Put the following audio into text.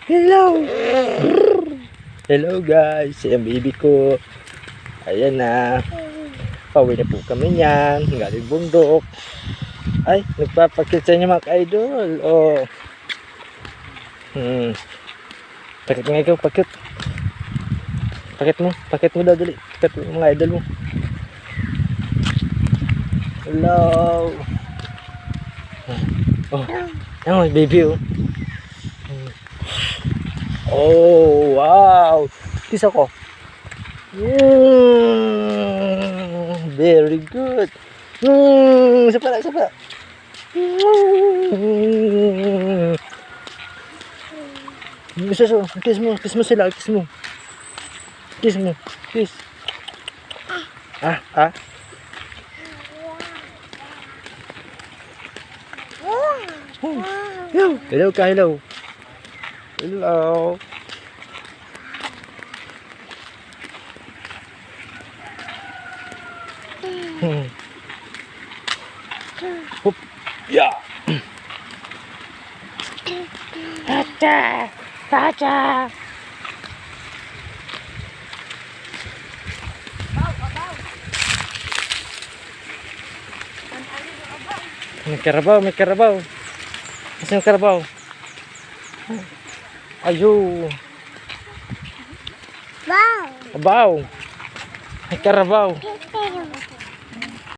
Hello. Hello guys. Ayan baby ko. Ayan na. Pauwi na po kami niyan. Galing bundok. Ay, nagpapakit sa inyo mga ka-idol. Oh. Pakit nga ikaw, pakit. Pakit mo daw dali. Pakit mo mga idol mo. Hello. Oh, yan baby oh. Oh, wow. Kiss ako. Very good. Isa pa. Kiss mo sila, kiss mo. Kiss. Hello ka, hello. Hello. Hup. Ya. Acha. May karabaw. Kasi yung karabaw. Ayo. Wow. May karabaw.